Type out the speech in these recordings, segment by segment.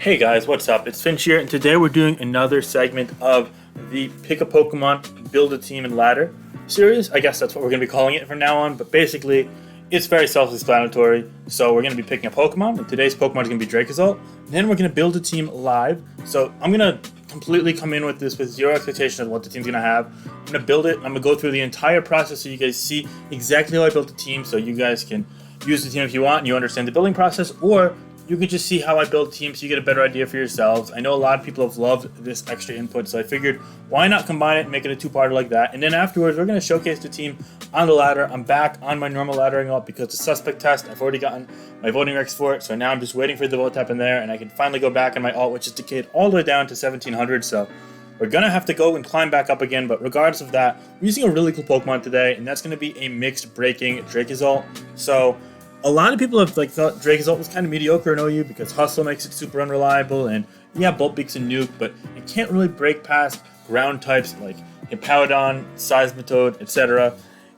Hey guys, what's up? It's Finch here, and today we're doing another segment of the Pick a Pokemon, Build a Team, and Ladder series. I guess that's what we're going to be calling it from now on, but basically, it's very self-explanatory. So we're going to be picking a Pokemon, and today's Pokemon is going to be Dracozolt. Then we're going to build a team live. So I'm going to completely come in with this with zero expectation of what the team's going to have. I'm going to build it. I'm going to go through the entire process so you guys see exactly how I built the team, so you guys can use the team if you want and you understand the building process, or you could just see how I build teams so you get a better idea for yourselves. I know a lot of people have loved this extra input, so I figured why not combine it and make it a two-parter like that. And then afterwards, we're going to showcase the team on the ladder. I'm back on my normal laddering up because the suspect test, I've already gotten my voting recs for it, so now I'm just waiting for the vote to happen there, and I can finally go back on my alt, which is decayed all the way down to 1700, so we're going to have to go and climb back up again. But regardless of that, we're using a really cool Pokemon today, and that's going to be a mixed breaking Dracozolt. So a lot of people have thought Dracozolt was kind of mediocre in OU because Hustle makes it super unreliable, and yeah, Bolt Beak's a nuke, but it can't really break past ground types like Hippowdon, Seismitoad, etc.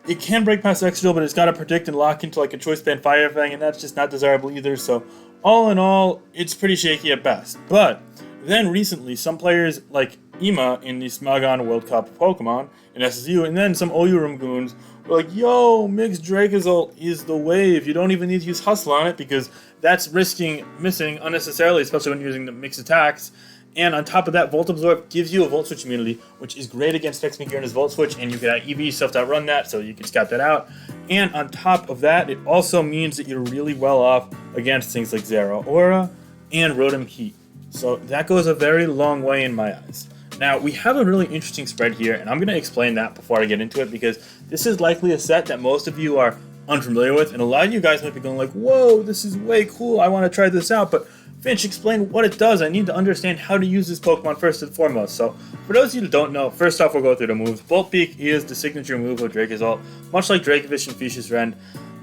It can break past Excadrill, but it's got to predict and lock into like a Choice Band Fire Fang, and that's just not desirable either. So all in all, it's pretty shaky at best. But then recently, some players like Ema in the Smogon World Cup Pokemon in SSU, and then some OU Room goons were like, yo, mixed Dracozolt is the wave. You don't even need to use Hustle on it because that's risking missing unnecessarily, especially when using the mixed attacks. And on top of that, Volt Absorb gives you a Volt Switch immunity, which is great against Texmigirna's Volt Switch, and you can EV yourself to outrun that, so you can scout that out. And on top of that, it also means that you're really well off against things like Zeraora and Rotom Heat. So that goes a very long way in my eyes. Now, we have a really interesting spread here, and I'm going to explain that before I get into it, because this is likely a set that most of you are unfamiliar with, and a lot of you guys might be going like, whoa, this is way cool, I want to try this out, but Finch, explain what it does. I need to understand how to use this Pokemon first and foremost. So, for those of you who don't know, first off, we'll go through the moves. Bolt Beak is the signature move of Dracozolt, much like Dracovish and Fuchsia's Rend.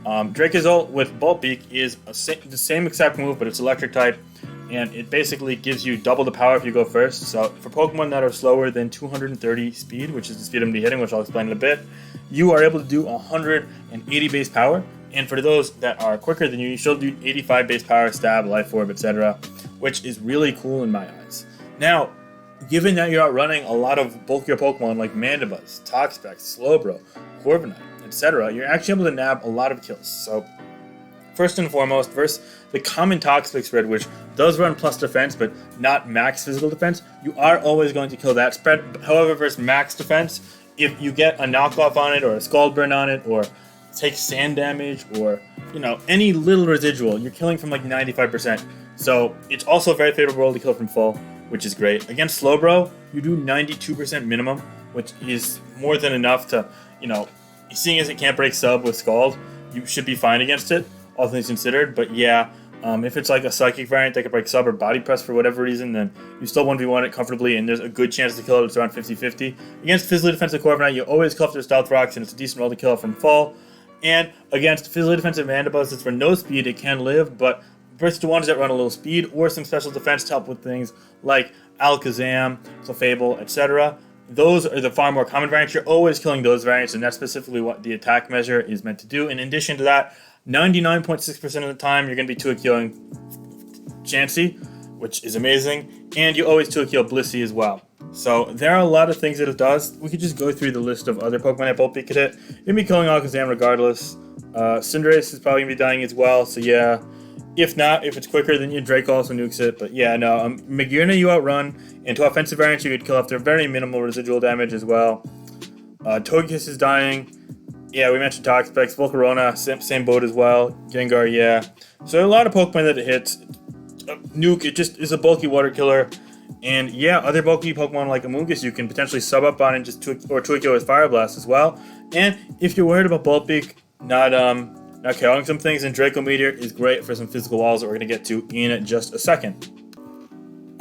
Dracozolt with Bolt Beak is the same exact move, but it's electric type, and it basically gives you double the power if you go first. So for Pokemon that are slower than 230 speed, which is the speed I'm going to be hitting, which I'll explain in a bit, you are able to do 180 base power. And for those that are quicker than you, you should do 85 base power, stab, life orb, etc., which is really cool in my eyes. Now, given that you're outrunning a lot of bulkier Pokemon like Mandibuzz, Toxapex, Slowbro, Corviknight, etc., you're actually able to nab a lot of kills. So first and foremost, versus the common Toxapex spread, which does run plus defense, but not max physical defense, you are always going to kill that spread. However, versus max defense, if you get a knockoff on it, or a Scald Burn on it, or take sand damage, or, you know, any little residual, you're killing from like 95%. So it's also very favorable to kill from full, which is great. Against Slowbro, you do 92% minimum, which is more than enough to, you know, seeing as it can't break sub with Scald, you should be fine against it, all things considered. But yeah, if it's like a Psychic variant that can break sub or Body Press for whatever reason, then you still 1v1 it comfortably, and there's a good chance to kill it. It's around 50-50. Against physically defensive Corviknight, you always kill after Stealth Rocks, and it's a decent roll to kill it from full. And against physically defensive Mandibuzz, it's for no speed, it can live, but versus the ones that run a little speed or some special defense to help with things like Alakazam, Clefable, etc., those are the far more common variants. You're always killing those variants, and that's specifically what the attack measure is meant to do. In addition to that, 99.6% of the time, you're going to be 2-killing Chansey, which is amazing, and you always 2-kill Blissey as well. So there are a lot of things that it does. We could just go through the list of other Pokemon that Bolt Beak could hit. You're going to be killing Alakazam regardless. Cinderace is probably going to be dying as well, so yeah. If not, if it's quicker, then your Draco also nukes it. But yeah, no, Magearna you outrun, and to offensive variants you could kill after very minimal residual damage as well. Togekiss is dying. Yeah, we mentioned Toxapex, Volcarona, same boat as well. Gengar, yeah. So a lot of Pokemon that it hits. Nuke, it just is a bulky water killer. And yeah, other bulky Pokemon like Amoonguss you can potentially sub up on and just Twikio with Fire Blast as well. And if you're worried about Bolt Beak not killing some things, then Draco Meteor is great for some physical walls that we're going to get to in just a second.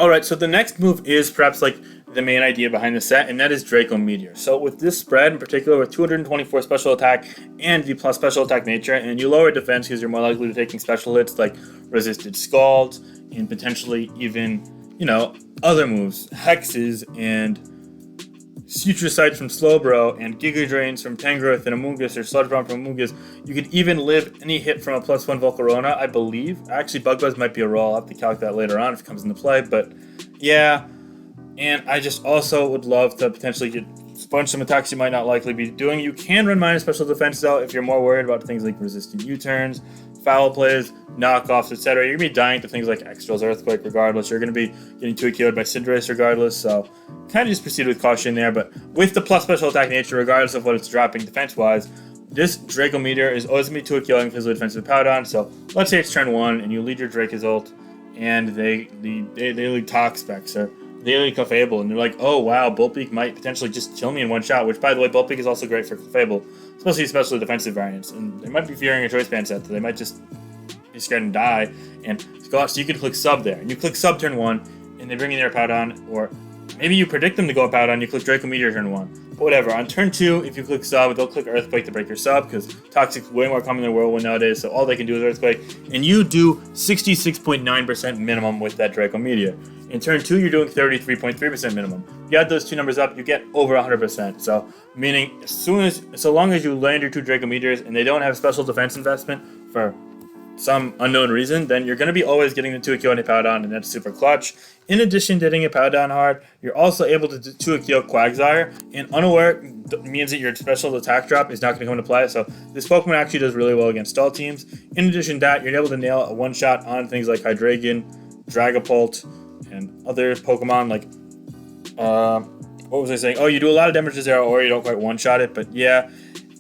Alright, so the next move is perhaps like the main idea behind the set, and that is Draco Meteor. So with this spread in particular, with 224 special attack and the plus special attack nature, and you lower defense because you're more likely to taking special hits like resisted Scalds and potentially even, you know, other moves, Hexes and Suture Sights from Slowbro and Giga Drains from Tangrowth and Amoonguss or Sludge Bomb from Amoonguss, you could even live any hit from a +1 Volcarona, I believe. Actually, Bug Buzz might be a roll. I'll have to calculate that later on if it comes into play, but yeah. And I just also would love to potentially get sponge some attacks you might not likely be doing. You can run minus special defense though if you're more worried about things like resistant U-turns, foul plays, knockoffs, etc. You're going to be dying to things like Extrail's Earthquake regardless. You're going to be getting 2-KO'd by Cinderace regardless, so kind of just proceed with caution there. But with the plus special attack nature, regardless of what it's dropping defense-wise, this Draco Meteor is always going to be 2-KOing physically defensive Powdon. So let's say it's turn 1 and you lead your Dracozolt and they lead Toxpex or they lead Clefable, and they're like, oh wow, Bultbeak might potentially just kill me in one shot, which by the way, Bultbeak is also great for Clefable, especially defensive variants, and they might be fearing a choice band set, so they might just be scared and die, and so you could click sub there, and you click sub turn 1, and they bring in their Powdon, or maybe you predict them to go Powdon, you click Draco Meteor turn 1, but whatever. On turn 2, if you click sub, they'll click Earthquake to break your sub, because Toxic's way more common than Whirlwind nowadays, so all they can do is Earthquake, and you do 66.9% minimum with that Draco Meteor. In turn 2, you're doing 33.3% minimum. You add those two numbers up, you get over 100%. So, meaning, so long as you land your 2 Draco Meteors and they don't have special defense investment for some unknown reason, then you're going to be always getting the 2-KO on a Powdon, and that's super clutch. In addition to hitting a Powdon hard, you're also able to 2-KO Quagsire, and unaware means that your special attack drop is not going to come into play, so this Pokemon actually does really well against stall teams. In addition to that, you're able to nail a one-shot on things like Hydreigon, Dragapult, and other Pokemon like, what was I saying? Oh, you do a lot of damage to Zero, or you don't quite one-shot it, but yeah.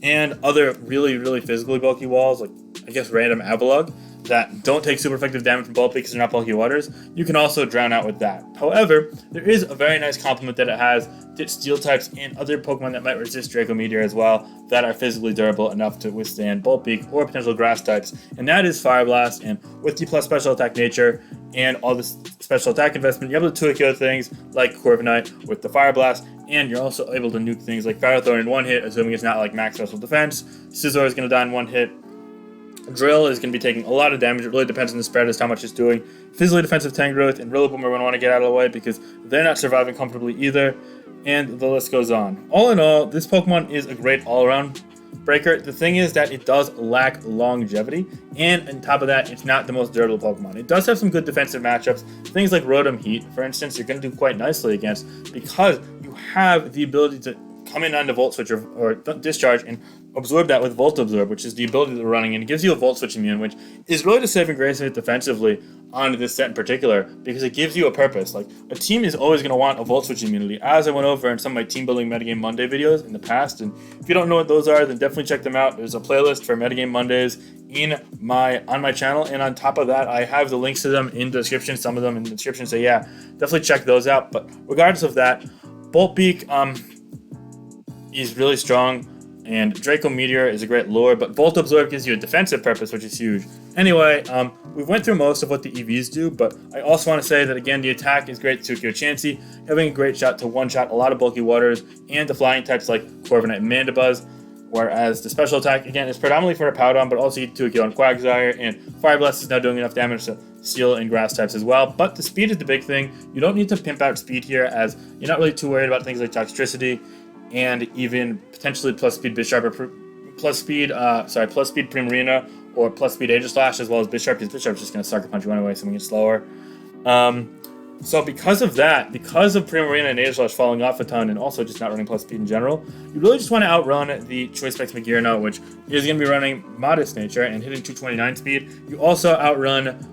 And other really, really physically bulky walls, like, I guess, random Avalugg, that don't take super effective damage from Bulk because they're not bulky waters, you can also drown out with that. However, there is a very nice complement that it has to Steel types and other Pokemon that might resist Draco Meteor as well, that are physically durable enough to withstand Bolt Beak or potential Grass types, and that is Fire Blast. And with the plus special attack nature and all this special attack investment, you're able to 2-KO things like Corviknight with the Fire Blast, and you're also able to nuke things like Firethorn in one hit, assuming it's not like max special defense. Scizor is going to die in one hit. Drill is going to be taking a lot of damage. It really depends on the spread as to how much it's doing. Physically defensive Tangrowth and Rillaboom are going to want to get out of the way because they're not surviving comfortably either. And the list goes on. All in all, this Pokemon is a great all-around breaker. The thing is that it does lack longevity, and on top of that, it's not the most durable Pokemon. It does have some good defensive matchups. Things like Rotom Heat, for instance, you're going to do quite nicely against because you have the ability to come in on the Volt Switch or Discharge and absorb that with Volt Absorb, which is the ability that they're running, and it gives you a Volt Switch immune, which is really the saving grace of it defensively on this set in particular, because it gives you a purpose. Like, a team is always going to want a Volt Switch immunity, as I went over in some of my team building Metagame Monday videos in the past, and if you don't know what those are, then definitely check them out. There's a playlist for Metagame Mondays on my channel, and on top of that, I have the links to them in the description, some of them in the description, so yeah, definitely check those out. But regardless of that, Bolt Beak is really strong, and Draco Meteor is a great lure, but Volt Absorb gives you a defensive purpose, which is huge. Anyway, we went through most of what the EVs do, but I also want to say that, again, the attack is great to 2-KO Chansey, having a great shot to one-shot a lot of bulky waters, and the flying types like Corviknight and Mandibuzz, whereas the special attack, again, is predominantly for a Powdon, but also you get 2-KO on Quagsire, and Fire Blast is now doing enough damage to Steel and Grass types as well, but the speed is the big thing. You don't need to pimp out speed here, as you're not really too worried about things like Toxtricity, and even potentially plus speed Bisharp or plus speed Primarina or plus speed Aegislash, as well as Bisharp, because Bisharp's just going to sucker punch you anyway, so we get slower. So because of that, because of Primarina and Aegislash falling off a ton, and also just not running plus speed in general, you really just want to outrun the Choice Specs Magearna, which is going to be running Modest Nature and hitting 229 speed. You also outrun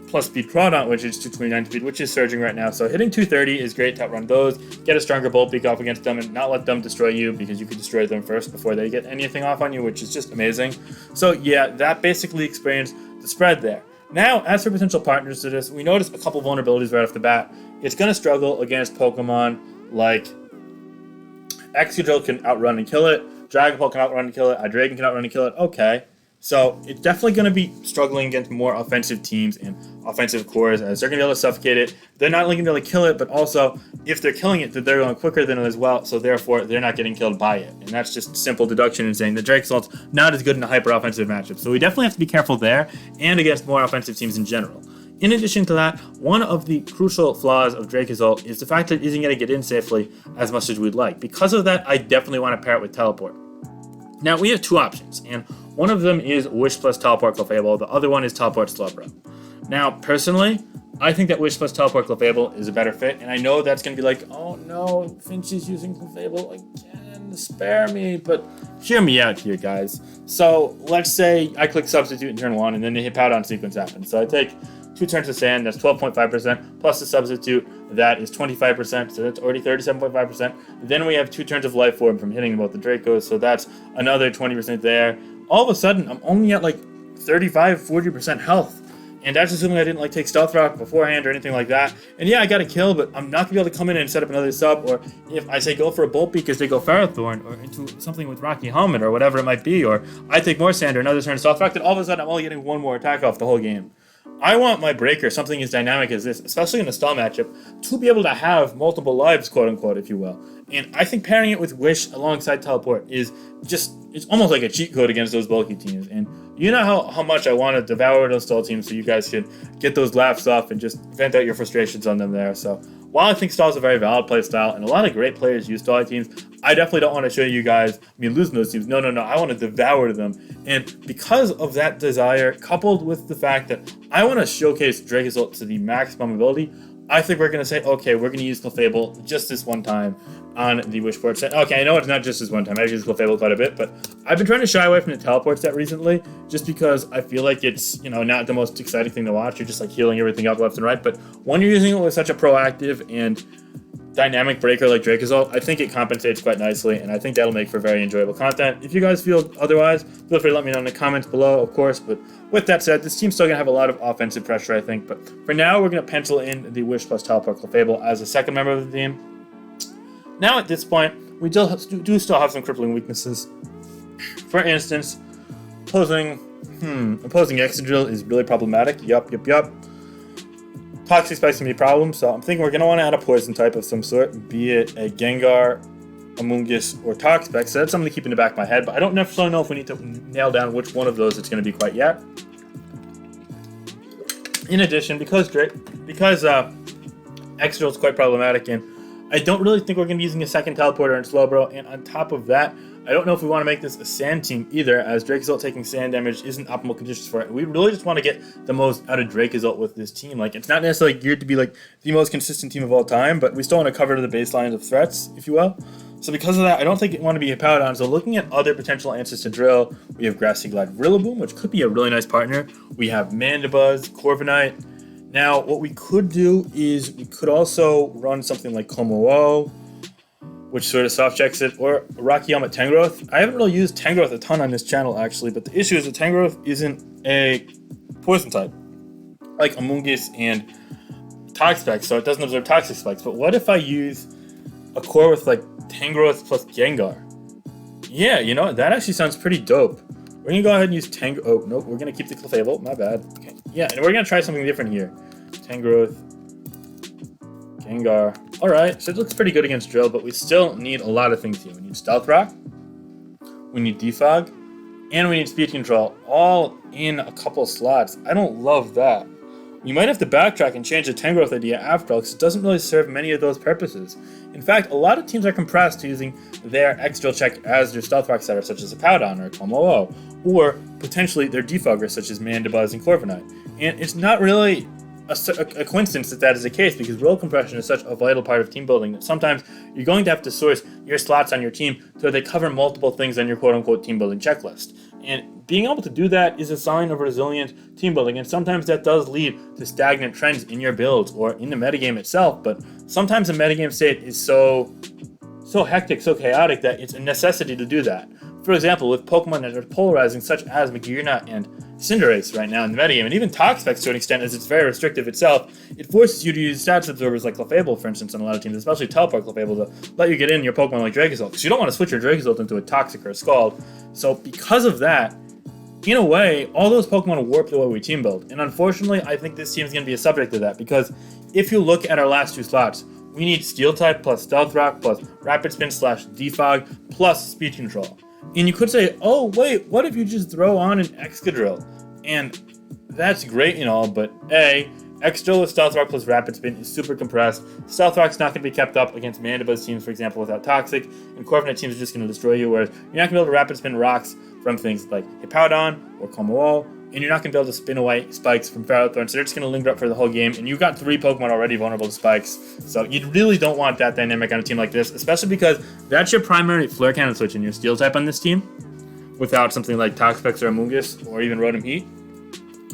plus speed Crawdaunt, which is 229 speed, which is surging right now. So hitting 230 is great to outrun those, get a stronger Bolt Beak off against them, and not let them destroy you, because you could destroy them first before they get anything off on you, which is just amazing. So yeah, that basically explains the spread there. Now, as for potential partners to this, we notice a couple vulnerabilities right off the bat. It's going to struggle against Pokemon like Excadrill can outrun and kill it, Dragapult can outrun and kill it, Hydreigon can outrun and kill it. Okay. So it's definitely going to be struggling against more offensive teams and offensive cores, as they're going to be able to suffocate it. They're not only going to be able to kill it, but also if they're killing it, they're going quicker than it as well. So therefore, they're not getting killed by it. And that's just simple deduction in saying the Dracozolt's not as good in a hyper offensive matchup. So we definitely have to be careful there and against more offensive teams in general. In addition to that, one of the crucial flaws of Dracozolt is the fact that it isn't going to get in safely as much as we'd like. Because of that, I definitely want to pair it with Teleport. Now, we have two options, and one of them is Wish plus Teleport Clefable, the other one is Teleport Slowbro. Now, personally, I think that Wish plus Teleport Clefable is a better fit, and I know that's going to be like, oh no, Finch is using Clefable again, spare me, but hear me out here, guys. So, let's say I click Substitute in turn 1, and then the Hippowdon sequence happens. So I take 2 turns of Sand, that's 12.5%, plus the Substitute, that is 25%, so that's already 37.5%. Then we have 2 turns of Life Orb from hitting both the Dracos, so that's another 20% there. All of a sudden, I'm only at like 35-40% health. And that's assuming I didn't take Stealth Rock beforehand or anything like that. And yeah, I got a kill, but I'm not going to be able to come in and set up another sub. Or if I say go for a Bolt because they go Ferrothorn or into something with Rocky Helmet or whatever it might be. Or I take more Sand or another turn of Stealth Rock, then all of a sudden I'm only getting 1 more attack off the whole game. I want my Breaker, something as dynamic as this, especially in a stall matchup, to be able to have multiple lives, quote unquote, if you will. And I think pairing it with Wish alongside Teleport is just, it's almost like a cheat code against those bulky teams. And you know how much I want to devour those stall teams so you guys can get those laughs off and just vent out your frustrations on them there. So while I think stall is a very valid play style and a lot of great players use stall teams, I definitely don't want to show you guys me losing those teams. No, I want to devour them. And because of that desire, coupled with the fact that I want to showcase Dracozolt to the maximum ability, I think we're going to say, okay, we're going to use Clefable just this one time on the Wishport set. Okay, I know it's not just this one time. I've used Clefable quite a bit, but I've been trying to shy away from the Teleport set recently just because I feel like it's, not the most exciting thing to watch. You're just healing everything up left and right. But when you're using it with such a proactive and dynamic breaker like Dracozolt, I think it compensates quite nicely, and I think that'll make for very enjoyable content. If you guys feel otherwise, feel free to let me know in the comments below, of course. But with that said, this team's still going to have a lot of offensive pressure, I think. But for now, we're going to pencil in the Wish plus Teleport Clefable as a second member of the team. Now, at this point, we do still have some crippling weaknesses. For instance, opposing Excadrill is really problematic. Yup. Toxic Spikes can be a problem, so I'm thinking we're going to want to add a poison type of some sort, be it a Gengar, Amoonguss, or Toxapex. So that's something to keep in the back of my head, but I don't necessarily know if we need to nail down which one of those it's going to be quite yet. In addition, because Excadrill is quite problematic, and I don't really think we're going to be using a second Teleporter in Slowbro, and on top of that, I don't know if we want to make this a Sand team either, as Dracozolt taking Sand damage isn't optimal conditions for it. We really just want to get the most out of Dracozolt with this team. It's not necessarily geared to be the most consistent team of all time, but we still want to cover the baselines of threats, if you will. So because of that, I don't think it want to be a Hippowdon. So looking at other potential answers to Drill, we have Grassy Glide Rillaboom, which could be a really nice partner. We have Mandibuzz, Corviknight. Now, what we could do is we could also run something like Como-O, which sort of soft checks it, or Rocky Helmet Tangrowth. I haven't really used Tangrowth a ton on this channel, actually, but the issue is that Tangrowth isn't a poison type, like Amoonguss and Toxapex, so it doesn't absorb Toxic Spikes. But what if I use a core with Tangrowth plus Gengar? Yeah, that actually sounds pretty dope. We're gonna go ahead and use oh, nope, we're gonna keep the Clefable, my bad. Okay. Yeah, and we're gonna try something different here. Tangrowth, Gengar. Alright, so it looks pretty good against Drill, but we still need a lot of things here. We need Stealth Rock, we need Defog, and we need Speed Control, all in a couple slots. I don't love that. You might have to backtrack and change the Tangrowth idea after all, because it doesn't really serve many of those purposes. In fact, a lot of teams are compressed to using their Excadrill check as their Stealth Rock setup, such as a Hippowdon or a Como-O, or potentially their Defoggers, such as Mandibuzz and Corviknight. And it's not really a coincidence that is the case, because role compression is such a vital part of team building that sometimes you're going to have to source your slots on your team so they cover multiple things on your quote-unquote team building checklist. And being able to do that is a sign of resilient team building, and sometimes that does lead to stagnant trends in your builds or in the metagame itself, but sometimes the metagame state is so hectic, so chaotic that it's a necessity to do that. For example, with Pokemon that are polarizing, such as Magearna and Cinderace right now in the metagame, and even Toxapex to an extent, as it's very restrictive itself, it forces you to use stats absorbers like Clefable, for instance, on a lot of teams, especially Teleport Clefable, to let you get in your Pokemon like Dracozolt, because you don't want to switch your Dracozolt into a Toxic or a Scald. So because of that, in a way, all those Pokemon warp the way we team build. And unfortunately, I think this team is going to be a subject to that, because if you look at our last two slots, we need Steel type plus Stealth Rock plus Rapid Spin / Defog plus Speed Control. And you could say, oh wait, what if you just throw on an Excadrill? And that's great and all, but A, Extra with Stealth Rock plus Rapid Spin is super compressed. Stealth Rock's not going to be kept up against Mandibuzz teams, for example, without Toxic, and Corviknight teams are just going to destroy you, whereas you're not going to be able to Rapid Spin rocks from things like Hippowdon or Como, and you're not going to be able to spin away spikes from Ferrothorn, so they're just going to linger up for the whole game, and you've got 3 Pokemon already vulnerable to spikes, so you really don't want that dynamic on a team like this, especially because that's your primary Flare Cannon switch in your Steel type on this team, without something like Toxapex or Amoonguss or even Rotom Heat.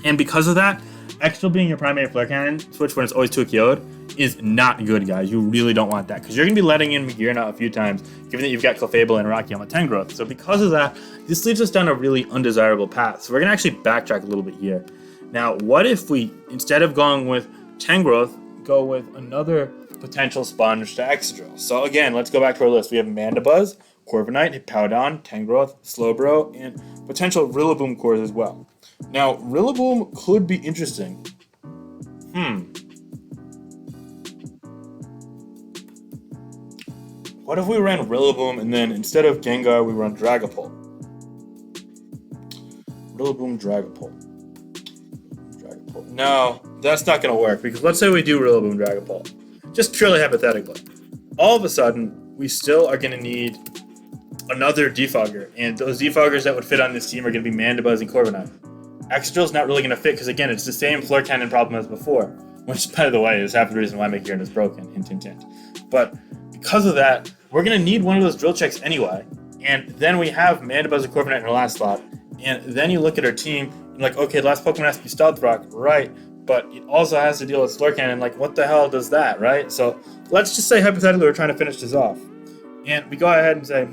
And because of that, Extra being your primary Flare Cannon switch when it's always 2 KO'd is not good, guys. You really don't want that, because you're going to be letting in Magearna a few times, given that you've got Clefable and Rocky on the 10 growth. So because of that, this leads us down a really undesirable path. So we're going to actually backtrack a little bit here. Now, what if we, instead of going with 10 growth, go with another potential sponge to Excadrill? So again, let's go back to our list. We have Mandibuzz, Corviknight, Hippowdon, 10 growth, Slowbro, and potential Rillaboom cores as well. Now, Rillaboom could be interesting. What if we ran Rillaboom and then instead of Gengar, we run Dragapult? Rillaboom, Dragapult. No, that's not going to work, because let's say we do Rillaboom, Dragapult. Just purely hypothetically. All of a sudden, we still are going to need another Defogger, and those Defoggers that would fit on this team are going to be Mandibuzz and Corviknight. Excadrill's not really going to fit, because again, it's the same Flare Cannon problem as before, which, by the way, is half the reason why Magearna is broken, hint, hint, hint. But because of that, we're going to need one of those drill checks anyway, and then we have Mandibuzz and Corviknight in our last slot, and then you look at our team, and like, okay, the last Pokemon has to be Stealth Rock, right, but it also has to deal with Flare Cannon, like, what the hell does that, right? So let's just say, hypothetically, we're trying to finish this off, and we go ahead and say,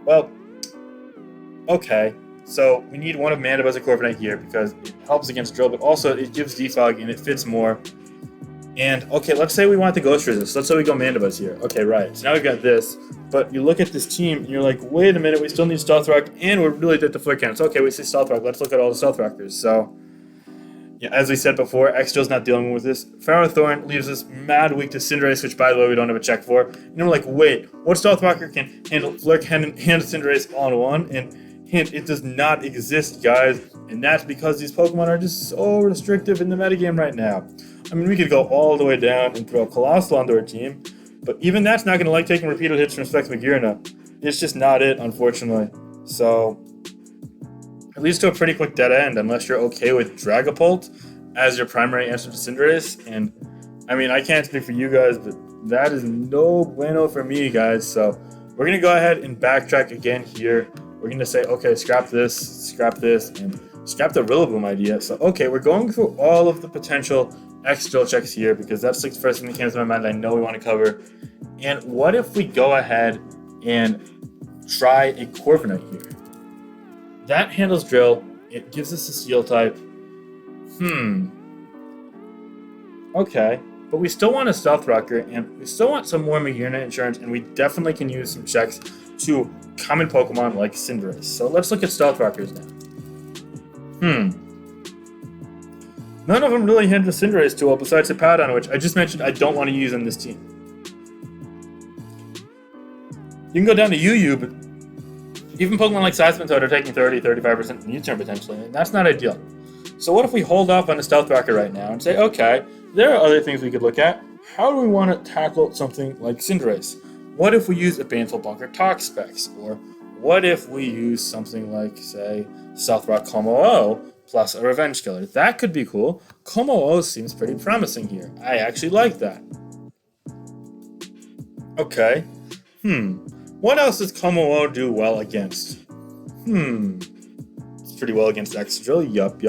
well, okay, so we need one of Mandibuzz and Corviknight here, because it helps against Drill, but also it gives Defog, and it fits more. And, okay, let's say we want the Ghost Resist. Let's say we go Mandibuzz here. Okay, right. So now we've got this, but you look at this team, and you're like, wait a minute, we still need Stealth Rock, and we're really dead to Flare Cannon. So, okay, we see Stealth Rock. Let's look at all the Stealth Rockers. So, yeah, as we said before, Excadrill's not dealing with this. Ferrothorn leaves us mad weak to Cinderace, which, by the way, we don't have a check for. And we're like, wait, what Stealth Rocker can handle Flare Cannon and Cinderace all in one? And hint, it does not exist, guys. And that's because these Pokemon are just so restrictive in the metagame right now. I mean, we could go all the way down and throw Colossal onto our team, but even that's not going to like taking repeated hits from Specs Magearna. It's just not it, unfortunately. So, it leads to a pretty quick dead end, unless you're okay with Dragapult as your primary answer to Cinderace. And, I mean, I can't speak for you guys, but that is no bueno for me, guys. So, we're going to go ahead and backtrack again here. We're going to say, okay, scrap this, and scrap the Rillaboom idea. So, okay, we're going through all of the potential X-Drill checks here, because that's like the first thing that came to my mind I know we want to cover. And what if we go ahead and try a Corviknight here? That handles Drill. It gives us a Steel type. Okay. But we still want a Stealth Rocker, and we still want some more Magearna insurance, and we definitely can use some checks to common Pokemon like Cinderace. So let's look at Stealth Rockers now. None of them really handle Cinderace too well, besides Hippowdon, which I just mentioned I don't want to use on this team. You can go down to UU, but even Pokemon like Seismitoad are taking 30-35% from U-turn potentially, and that's not ideal. So what if we hold off on the Stealth Rocker right now and say, okay, there are other things we could look at. How do we want to tackle something like Cinderace? What if we use a Baneful Bunker Toxapex? Or what if we use something like, say, Stealth Rock Como plus a Revenge Killer? That could be cool. Como seems pretty promising here. I actually like that. Okay. What else does Como do well against? It's pretty well against Excadrill. Yup.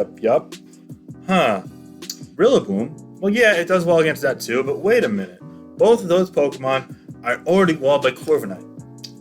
Rillaboom? Well, yeah, it does well against that too, but wait a minute. Both of those Pokemon are already walled by Corviknight.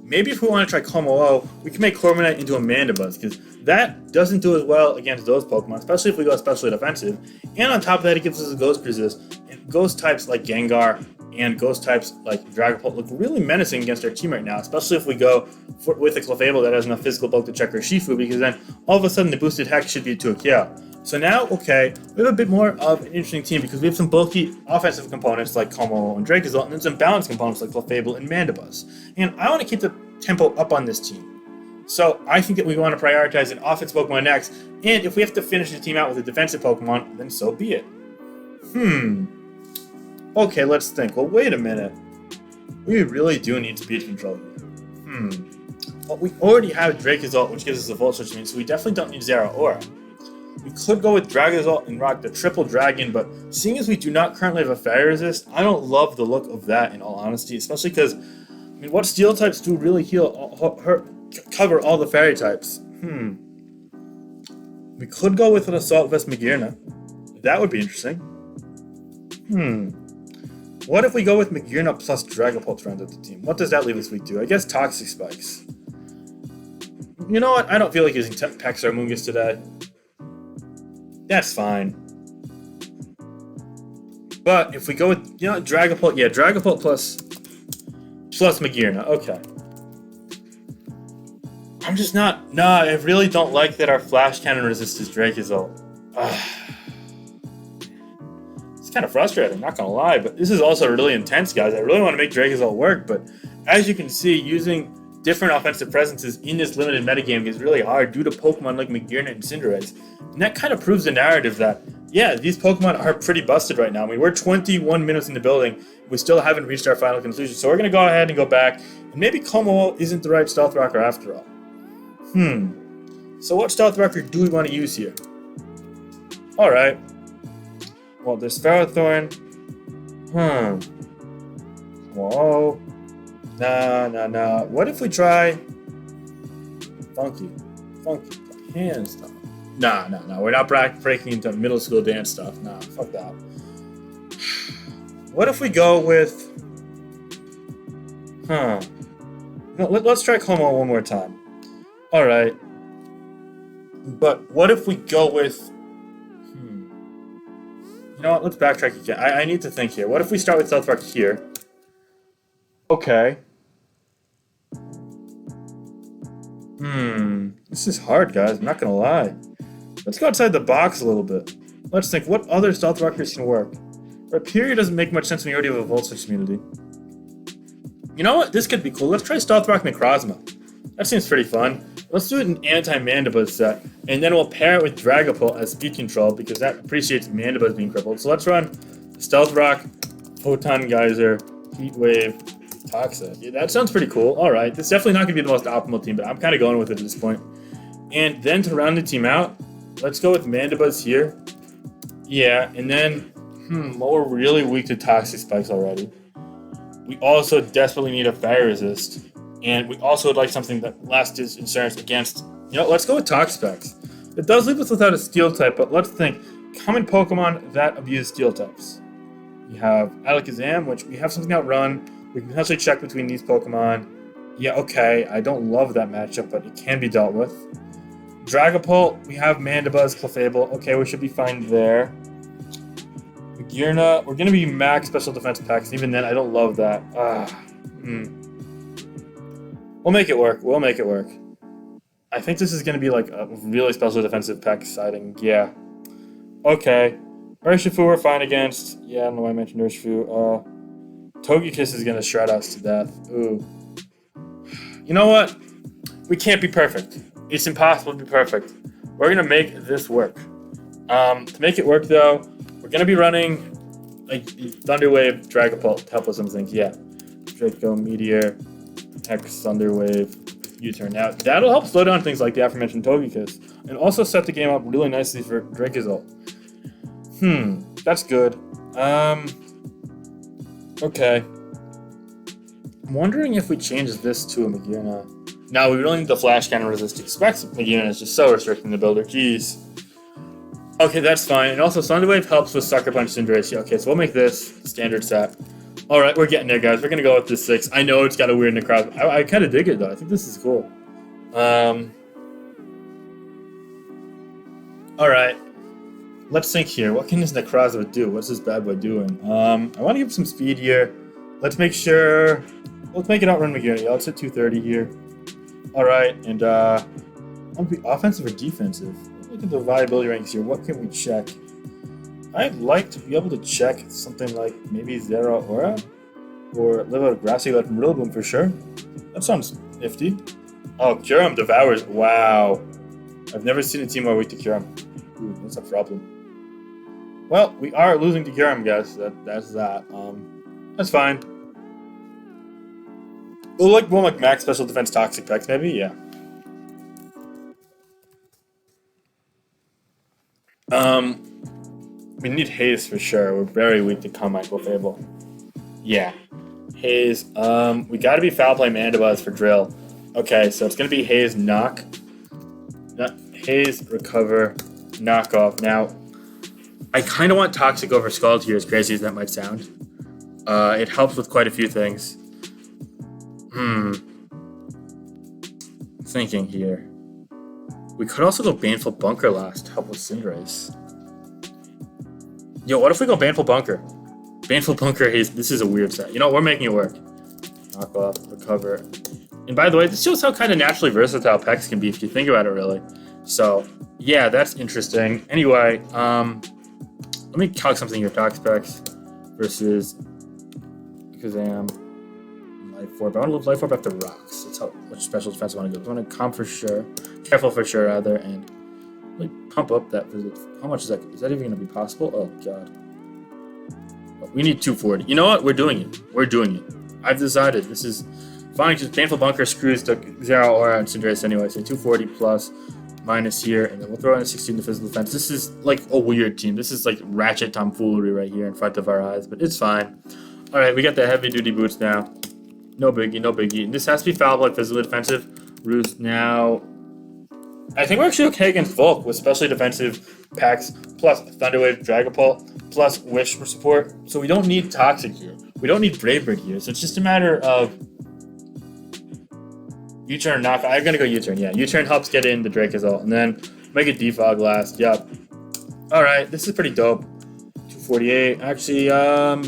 Maybe if we want to try Como, we can make Corviknight into a Mandibuzz, because that doesn't do as well against those Pokemon, especially if we go especially defensive. And on top of that, it gives us a Ghost Resist. And Ghost types like Gengar and Ghost types like Dragapult look really menacing against our team right now, especially if we go with a Clefable that has enough physical bulk to check our Shifu, because then all of a sudden the boosted Hex should be to a KO. So now, okay, we have a bit more of an interesting team, because we have some bulky offensive components like Como and Dracozolt, and then some balanced components like Clefable and Mandibuzz. And I want to keep the tempo up on this team. So I think that we want to prioritize an offensive Pokemon next, and if we have to finish the team out with a defensive Pokemon, then so be it. Okay, let's think. Well, wait a minute. We really do need speed control here. Well, we already have Dracozolt, which gives us a Volt Switch, so we definitely don't need Zero Aura. We could go with Dracozolt and rock the triple dragon, but seeing as we do not currently have a fairy resist, I don't love the look of that in all honesty, especially because, I mean, what steel types do really cover all the fairy types? We could go with an Assault Vest Magearna. That would be interesting. What if we go with Magearna plus Dragapult to round out the team? What does that leave us with? I guess Toxic Spikes. You know what? I don't feel like using Pex or Mungus today. That's fine. But if we go with, Dragapult, Dragapult plus Magearna, okay. I'm just not, I really don't like that our Flash Cannon resists Dracozolt. It's kind of frustrating, not gonna lie, but this is also really intense, guys. I really want to make Dracozolt work, but as you can see, using different offensive presences in this limited metagame is really hard due to Pokemon like Magearna and Cinderace. And that kind of proves the narrative that, yeah, these Pokemon are pretty busted right now. I mean, we're 21 minutes in the building. We still haven't reached our final conclusion. So we're going to go ahead and go back. And maybe Como isn't the right Stealth Rocker after all. So what Stealth Rocker do we want to use here? Alright. Well, there's Ferrothorn. Whoa. Nah. What if we try Funky hand stuff? Nah. We're not breaking into middle school dance stuff. Nah, fuck that. What if we go with... No, let's try Como one more time. Alright. But what if we go with... You know what? Let's backtrack again. I need to think here. What if we start with Stealth Rock here? Okay. This is hard, guys. I'm not gonna lie. Let's go outside the box a little bit. Let's think, what other Stealth Rockers can work? Rhyperior doesn't make much sense when you already have a Volt Switch immunity. You know what? This could be cool. Let's try Stealth Rock Necrozma. That seems pretty fun. Let's do it in anti-Mandibuzz set, and then we'll pair it with Dragapult as speed control because that appreciates Mandibuzz being crippled. So let's run Stealth Rock, Photon Geyser, Heat Wave, Toxic. Yeah, that sounds pretty cool. Alright, this is definitely not going to be the most optimal team, but I'm kind of going with it at this point. And then to round the team out, let's go with Mandibuzz here. Yeah, and then, well, we're really weak to Toxic Spikes already. We also desperately need a Fire Resist. And we also would like something that lasts insurance against... let's go with Toxic Spikes. It does leave us without a Steel type, but let's think. Common Pokemon that abuse Steel types. We have Alakazam, which we have something outrun. We can potentially check between these Pokemon. Yeah, okay, I don't love that matchup, but it can be dealt with. Dragapult, we have Mandibuzz, Clefable. Okay, we should be fine there. Magearna, we're going to be max special defense packs. Even then, I don't love that. We'll make it work. I think this is going to be like a really special defensive pack siding. Yeah. Okay. Urshifu we're fine against. Yeah, I don't know why I mentioned Urshifu. Togekiss is going to shred us to death. Ooh. You know what? We can't be perfect. It's impossible to be perfect. We're going to make this work. To make it work, though, we're going to be running like Thunderwave, Dragapult to help with some things. Yeah. Draco, Meteor, Hex, Thunderwave, U-turn. Now, that'll help slow down things like the aforementioned Togekiss. And also set the game up really nicely for Dracozolt. That's good. Okay. I'm wondering if we change this to a Magearna. Now, we really need the Flash Cannon resisting specs. Magearna is just so restricting the builder. Jeez. Okay, that's fine. And also, Thunderwave helps with Sucker Punch Cinderace. Okay, so we'll make this standard set. Alright, we're getting there, guys. We're going to go with this 6. I know it's got a weird Necrozma. I kind of dig it, though. I think this is cool. Alright. Let's think here. What can this Necrozma do? What's this bad boy doing? I want to give him some speed here. Let's make sure... Let's make it outrun Magearna. Yeah, let's hit 230 here. Alright, and I want to be offensive or defensive? Look at the viability ranks here. What can we check? I'd like to be able to check something like maybe Zero Aura or Live Out of Grassy Life from Rillaboom for sure. That sounds nifty. Oh, Kyurem devours. Wow. I've never seen a team more weak to Kyurem. Ooh, that's a problem. Well, we are losing to Gyurem, guys. That's that. That's fine. We'll like max special defense toxic packs, maybe. Yeah. We need haze for sure. We're very weak to Carmichael Fable. Yeah. Haze. We gotta be foul play Mandibuzz for drill. Okay, so it's gonna be haze knock. Haze recover knockoff. Now, I kind of want toxic over Scald here, as crazy as that might sound. It helps with quite a few things. Thinking here. We could also go Baneful Bunker last to help with Cinderace. Yo, what if we go Baneful Bunker? Baneful Bunker, this is a weird set. You know what? We're making it work. Knock off, recover. And by the way, this shows how kind of naturally versatile Pex can be if you think about it, really. So, yeah, that's interesting. Anyway, let me calc something here. Tox Pex versus Kazam. Life Orb. I want to live Life Orb after Rocks. That's how much special defense I want to go. I want to Calm for sure. Careful for sure, rather, and really pump up that visit. How much is that? Is that even going to be possible? Oh, God. We need 240. You know what? We're doing it. We're doing it. I've decided. This is fine. Just Baneful Bunker screws took 0 aura on Cinderace anyway. So 240 plus minus here. And then we'll throw in a 16 to physical defense. This is like a weird team. This is like ratchet tomfoolery right here in front of our eyes. But it's fine. All right. We got the heavy duty boots now. No biggie. No biggie. And this has to be foul play physically defensive. Roost now. I think we're actually okay against Volk with specially defensive packs plus Thunderwave, Dragapult, plus Wish for support. So we don't need Toxic here. We don't need Brave Bird here. So it's just a matter of U-turn knock. I'm going to go U-turn. Yeah, U-turn helps get in the Dracozolt. And then make a Defog last. Yep. All right, this is pretty dope. 248. Actually,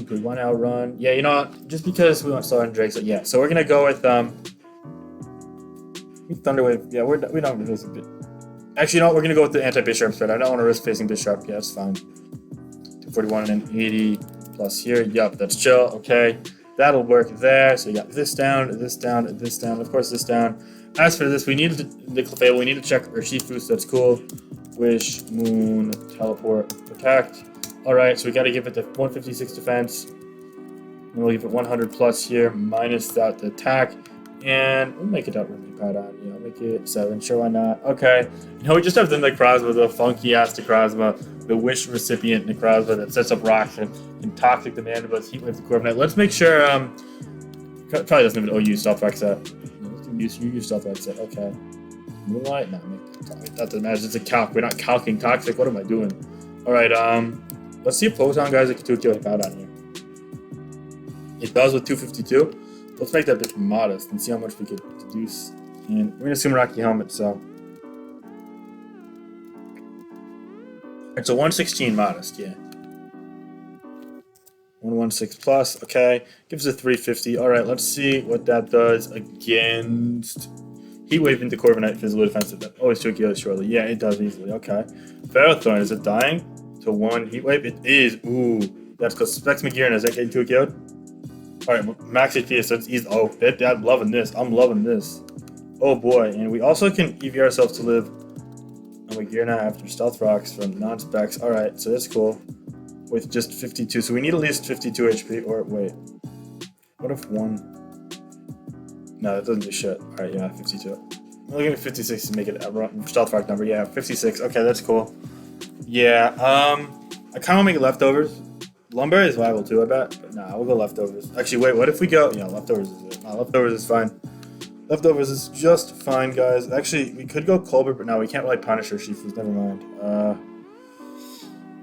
we want to outrun. Yeah, you know what? Just because we want to start on Dracozolt. Yeah, so we're going to go with Thunderwave. Yeah, we don't risk it. Actually, you know what? We're going to go with the anti-Bisharp spread. I don't want to risk facing Bisharp. Yeah, that's fine. 241 and 80 plus here. Yup, that's chill. Okay. That'll work there. So you got this down, this down, this down. Of course, this down. As for this, we need the Clefable. We need to check our Shifu, so that's cool. Wish, Moon, Teleport, Protect. Alright, so we got to give it the 156 defense. And we'll give it 100 plus here, minus that the attack. And we'll make it up really bad on, you know, make it 7. Sure, why not? Okay. You know, we just have the Necrozma, the funky ass Necrozma, the Wish recipient Necrozma that sets up rocks and Toxic the Mandibuzz, Heat Wave the Corviknight. Let's make sure, probably doesn't have an OU Stealth Rock set. Let's use Stealth Rock set, okay. Moonlight? No, that doesn't matter, it's a calc. We're not calcing Toxic, what am I doing? Alright, let's see if Photon guys can 2-kill him out on here. It does with 252. Let's make that a bit modest and see how much we could deduce. And we're going to assume Rocky Helmet, so. It's a 116 modest, yeah. 116 plus, okay. Gives us a 350. Alright, let's see what that does against Heat Wave into Corviknight physical defensive. That always 2 kills shortly. Yeah, it does easily, okay. Ferrothorn, is it dying to 1 Heat Wave? It is. Ooh, that's because Specs McGearn, is that getting 2 killed? Alright, max HP, so it's easy. Oh, I'm loving this. I'm loving this. Oh boy, and we also can EV ourselves to live on McGearna after Stealth Rocks from non-specs. Alright, so that's cool. With just 52. So we need at least 52 HP. Or wait. What if 1? No, that doesn't do shit. Alright, yeah, 52. We're looking at 56 to make it a Stealth Rock number. Yeah, 56. Okay, that's cool. Yeah, I kind of want to make it leftovers. Lumber is viable too, I bet. But nah, we'll go leftovers. Actually, wait, what if we go... Yeah, leftovers is it. Nah, leftovers is fine. Leftovers is just fine, guys. Actually, we could go Colbert, but no, we can't really punish our Shifus. Never mind.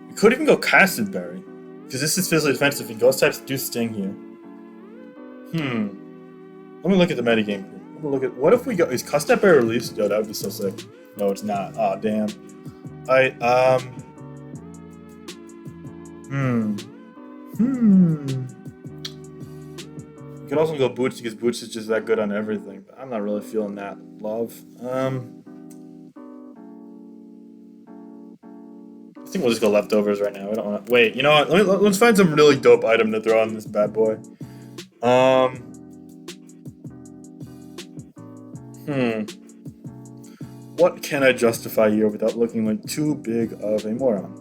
We could even go Casted Berry. Because this is physically defensive, and Ghost types do sting here. Let me look at the metagame. Let me look at... What if we go... Is Casted Berry released? Yo, that would be so sick. No, it's not. Aw, damn. You can also go Boots because Boots is just that good on everything, but I'm not really feeling that love. I think we'll just go leftovers right now. I don't want to wait. You know what? Let's find some really dope item to throw on this bad boy. What can I justify here without looking like too big of a moron?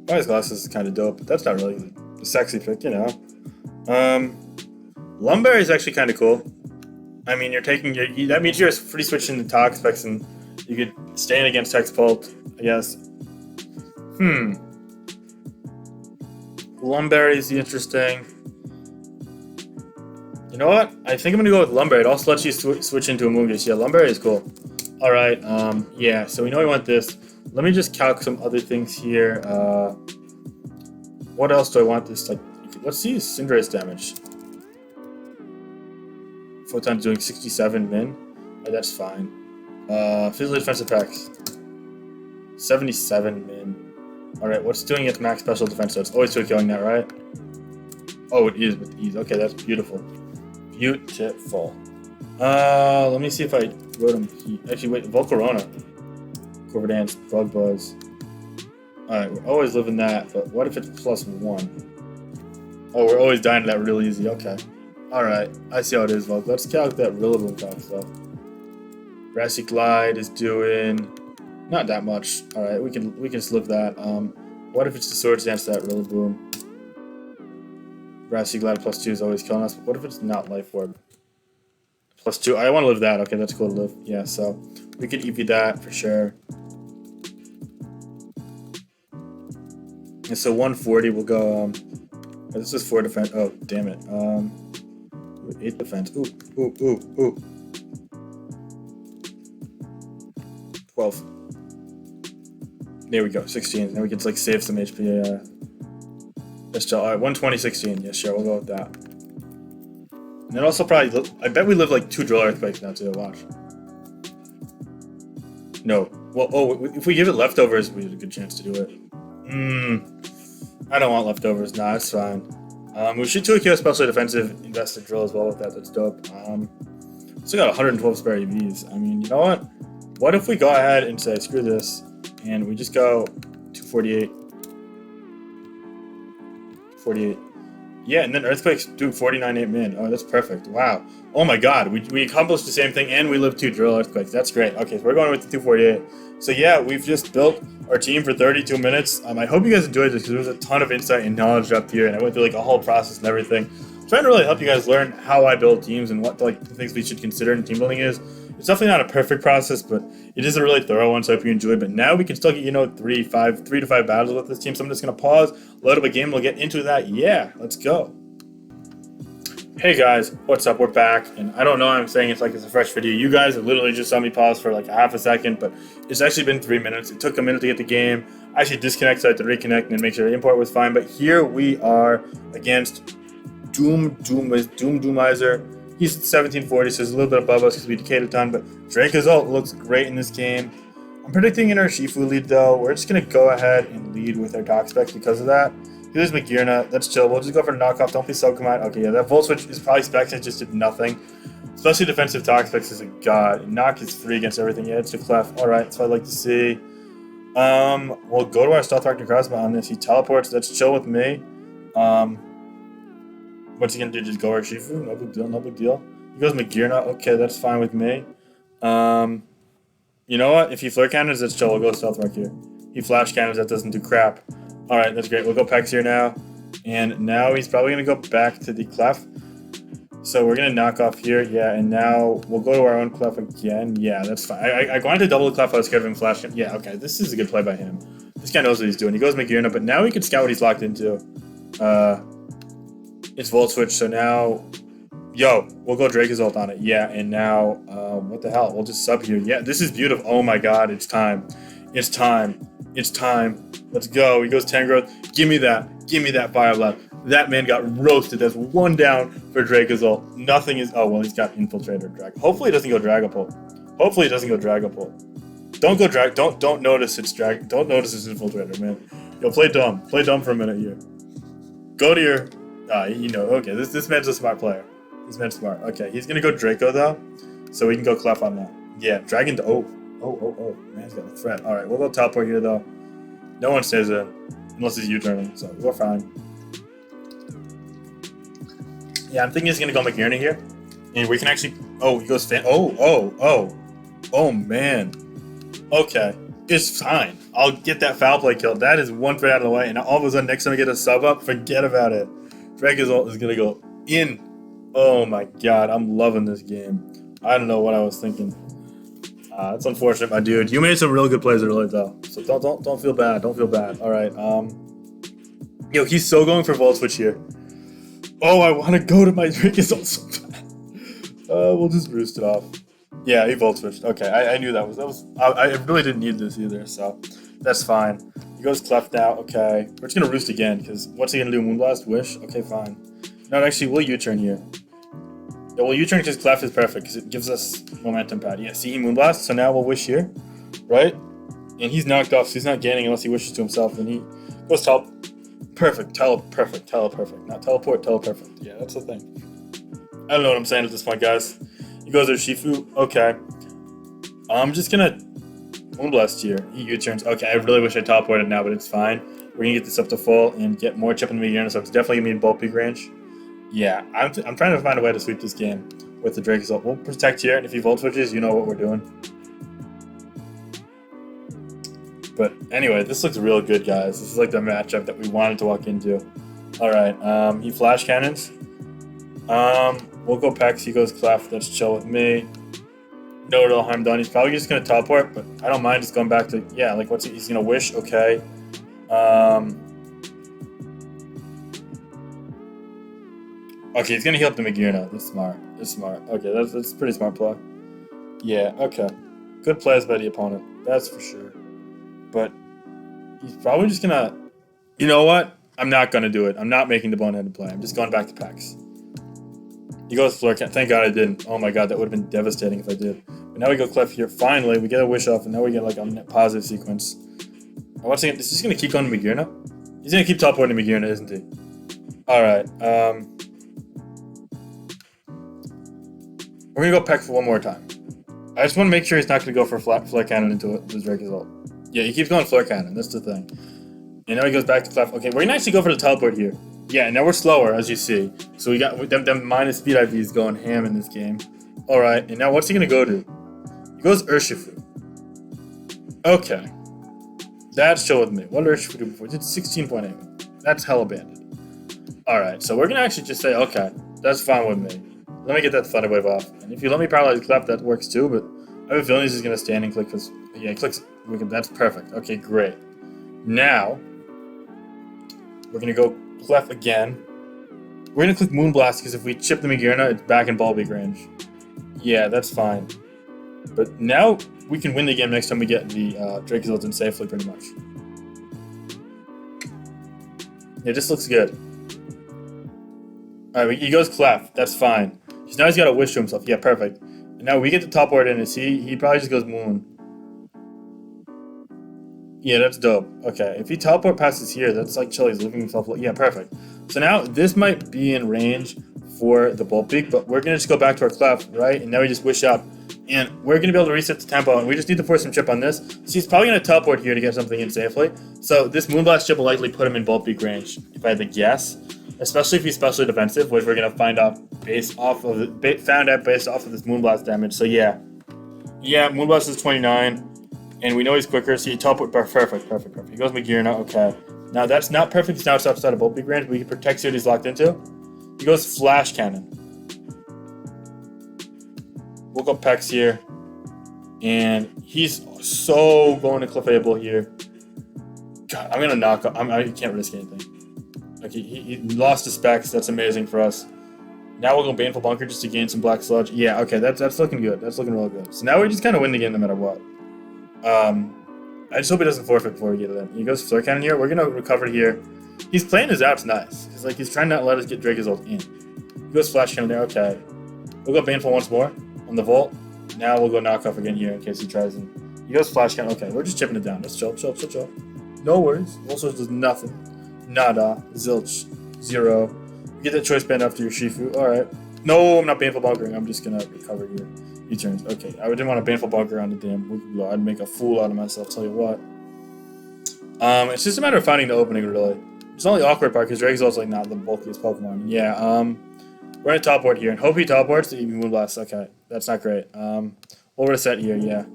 Wise Glasses is kind of dope, but that's not really the sexy pick, you know. Lumberry is actually kind of cool. I mean, you're taking that means you're free switching the talk specs and you could stand against Hexpult, I guess. Lumberry is interesting. You know what? I think I'm gonna go with Lumberry. It also lets you switch into a Moongus. Yeah, Lumberry is cool. Alright, yeah, so we know we want this. Let me just calc some other things here. What else do I want this, like, let's see Cinderace damage. Photon's doing 67 min. Oh, that's fine. Physical defense attacks. 77 min. Alright, what's doing its max special defense? So it's always 2 killing that, right? Oh, it is with ease. Okay, that's beautiful. Beautiful. Let me see if I wrote him. Actually, wait, Volcarona. Corver Dance, Bug Buzz. Alright, we're always living that, but what if it's +1? Oh, we're always dying to that real easy. Okay. Alright, I see how it is, Volk. Let's calculate that Rillaboom cost, though. Grassy Glide is doing not that much. Alright, we can just live that. What if it's the Swords Dance to that Rillaboom? Grassy Glide +2 is always killing us, but what if it's not Life Orb? +2. I want to live that. Okay, that's cool to live. Yeah, so we could EV that for sure. And so 140 will go. This is 4 defense. Oh, damn it. 8 defense. Ooh. 12. There we go. 16. Now we can like save some HP. Let's chill. Alright, 120, 16. Yeah, sure. We'll go with that. And then also probably, I bet we live like 2 Drill Earthquakes now too. Watch. No. Well, oh, if we give it leftovers, we have a good chance to do it. I don't want leftovers. Nah, it's fine. We should 2Q especially defensive invested drill as well with that. That's dope. Still got 112 spare EVs. I mean, you know what? What if we go ahead and say screw this, and we just go 248, 48. Yeah, and then Earthquakes do 49.8 min. Oh, that's perfect. Wow. Oh my God, we accomplished the same thing, and we live 2 Drill Earthquakes. That's great. Okay, so we're going with the 248. So yeah, we've just built our team for 32 minutes. I hope you guys enjoyed this because there was a ton of insight and knowledge up here, and I went through like a whole process and everything. I'm trying to really help you guys learn how I build teams and what like the things we should consider in team building is. It's definitely not a perfect process, but it is a really thorough one, so I hope you enjoyed. But now we can still get, 3 to 5 battles with this team. So I'm just going to pause, load up a game, we'll get into that. Yeah, let's go. Hey guys, what's up? We're back, and I don't know why I'm saying it's like it's a fresh video. You guys literally just saw me pause for like a half a second, but it's actually been 3 minutes. It took a minute to get the game. I actually disconnect, so I had to reconnect and make sure the import was fine. But here we are against Doomizer. He's 1740, so he's a little bit above us because we decayed a ton, but Dracozolt looks great in this game. I'm predicting in our Shifu lead, though. We're just going to go ahead and lead with our dock specs because of that. Here's Magirna. That's chill. We'll just go for knockoff. Don't be so command. Okay, yeah, that Volt Switch is probably specs and just did nothing. Especially defensive talk specs is a god. Knock is free against everything. Yeah, it's a clef. Alright, that's what I'd like to see. We'll go to our Stealth Rock Necrozma on this. He teleports. That's chill with me. What's he gonna do? Just go our Shifu? No big deal, no big deal. He goes Magirna. Okay, that's fine with me. You know what? If he Flare Cannons, that's chill. We'll go Stealth Rock here. He Flash Cannons, that doesn't do crap. Alright, that's great. We'll go Pex here now. And now he's probably going to go back to the Clef. So we're going to knock off here. Yeah, and now we'll go to our own Clef again. Yeah, that's fine. I wanted to double the Clef. I was scared of him Flash. Yeah, okay. This is a good play by him. This guy knows what he's doing. He goes Magirna, but now he can scout what he's locked into. It's Volt Switch, so now... Yo, we'll go Dracozolt on it. Yeah, and now... what the hell? We'll just sub here. Yeah, this is beautiful. Oh my god, it's time. It's time. It's time. Let's go. He goes Tangrowth. Give me that. Give me that Fire Blast. That man got roasted. That's 1 down for Dracozolt. Nothing is... Oh, well, he's got Infiltrator Drag. Hopefully it doesn't go Dragapult. Hopefully it doesn't go Dragapult. Don't go Drag... Don't notice it's Drag... Don't notice it's Infiltrator, man. Yo, play dumb. Play dumb for a minute here. Go to your... okay. This man's a smart player. This man's smart. Okay, he's gonna go Draco, though. So we can go Clef on that. Yeah, Dragon... Oh. Man's got a threat. Alright, we'll go Teleport here, though. No one stays in. Unless he's U-turning, so we're fine. Yeah, I'm thinking he's gonna go Magirna here. And we can actually... Oh, he goes... Oh, man. Okay. It's fine. I'll get that foul play kill. That is one threat out of the way, and all of a sudden, next time I get a sub up, forget about it. Dracozolt is gonna go in. Oh my god, I'm loving this game. I don't know what I was thinking. It's unfortunate, my dude. You made some real good plays early though, so don't feel bad. Don't feel bad. All right. Yo, he's so going for Volt Switch here. Oh, I want to go to my Dracozolt so bad. We'll just roost it off. Yeah, he Volt Switched. Okay, I knew that was. I really didn't need this either, so that's fine. He goes Cleft now. Okay, we're just gonna roost again because what's he gonna do? Moonblast? Wish? Okay, fine. No, actually, we'll U-turn here. Yeah, well, U-turn because Cleft is perfect because it gives us momentum pad. Yeah, see, he Moonblast, so now we'll Wish here, right? And he's knocked off, so he's not gaining unless he wishes to himself. And he goes Tele. Perfect, perfect. Not teleport, perfect. Yeah, that's the thing. I don't know what I'm saying at this point, guys. He goes to Shifu. Okay. I'm just gonna Moonblast here. He U-turns. Okay, I really wish I teleported now, but it's fine. We're gonna get this up to full and get more chip in the beginning, so it's definitely gonna be in bulk peak range. Yeah, I'm trying to find a way to sweep this game with the Dracozolt. We'll protect here, and if he Volt Switches, you know what we're doing. But anyway, this looks real good, guys. This is like the matchup that we wanted to walk into. Alright, he Flash Cannons. We'll go Pex, he goes Clef, that's chill with me. No real harm done. He's probably just gonna teleport, but I don't mind just going back to, yeah, like he's gonna Wish, okay. Okay, he's gonna heal up the Magirna. That's smart. Okay, that's a pretty smart play. Yeah, okay. Good plays by the opponent, that's for sure. But he's probably just gonna, you know what? I'm not gonna do it. I'm not making the boneheaded play. I'm just going back to Pex. He goes Flare Cannon. Thank God I didn't. Oh my god, that would have been devastating if I did. But now we go Clef here. Finally, we get a Wish off, and now we get like a net positive sequence. And once again, is this gonna keep going to Magirna? He's gonna keep teleporting to Magirna, isn't he? Alright, we're gonna go Peck for one more time. I just want to make sure he's not gonna go for Flare Cannon into his Dracozolt. Yeah, he keeps going Flare Cannon, that's the thing. And now he goes back to Clef. Okay, we're gonna actually go for the teleport here. Yeah, now we're slower, as you see. So we got them minus speed IVs going ham in this game. Alright, and now what's he gonna go to? He goes Urshifu. Okay. That's chill with me. What did Urshifu do before? He did 16.8. That's hella banded. Alright, so we're gonna actually just say, okay, that's fine with me. Let me get that Thunder Wave off. And if you let me paralyze Clef, that works too, but I have a feeling he's just gonna stand and click because, yeah, he clicks. That's perfect. Okay, great. Now, we're gonna go Clef again. We're gonna click Moonblast because if we chip the Magirna, it's back in ball beak range. Yeah, that's fine. But now we can win the game next time we get the Dracozolt in safely, pretty much. Yeah, this looks good. Alright, he goes Clef. That's fine. Now he's got a Wish to himself. Yeah, perfect. And now we get the teleport in and see, he probably just goes Moon. Yeah, that's dope. Okay, if he teleport passes here, that's like chill. He's leaving himself. Yeah, perfect. So now this might be in range for the Bolt Peak, but we're gonna just go back to our Clef, right? And now we just Wish up, and we're gonna be able to reset the tempo. And we just need to force some chip on this. So he's probably gonna teleport here to get something in safely. So this Moonblast chip will likely put him in Bolt Peak range, if I had to guess. Especially if he's specially defensive, which we're gonna find out based off of this Moonblast damage. So yeah, Moonblast is 29. And we know he's quicker, so he teleport. Perfect. He goes Magirna, okay. Now that's not perfect, now it's outside of Bolt Peak range, but he protects what he's locked into. He goes Flash Cannon. We'll go Pex here. And he's so going to Clefable here. God, I'm gonna knock up. I can't risk anything. Okay, he lost his specs, that's amazing for us. Now we'll go Baneful Bunker just to gain some Black Sludge. Yeah, okay, that's looking good. That's looking real good. So now we just kind of win the game no matter what. I just hope he doesn't forfeit before we get it in. He goes Flare Cannon here. We're gonna recover here. He's playing his apps nice. He's like he's trying not to let us get Dracozolt in. He goes Flash Cannon there. Okay, we'll go Baneful once more on the Volt. Now we'll go Knock Off again here in case he tries and he goes Flash Cannon. Okay, we're just chipping it down. Let's chill. No worries. Also does nothing. Nada. Zilch. Zero. You get that choice band after your Shifu. All right. No, I'm not Baneful Bunkering. I'm just gonna recover here. Turns. Okay, I didn't want to Baneful Bunker on the damn Wiki. I'd make a fool out of myself, tell you what. It's just a matter of finding the opening, really. It's only the awkward part, because Dragozolt's like not the bulkiest Pokemon. Yeah, we're gonna teleport here, and hope he teleports to even Moonblast. Okay, that's not great. We'll reset here, yeah.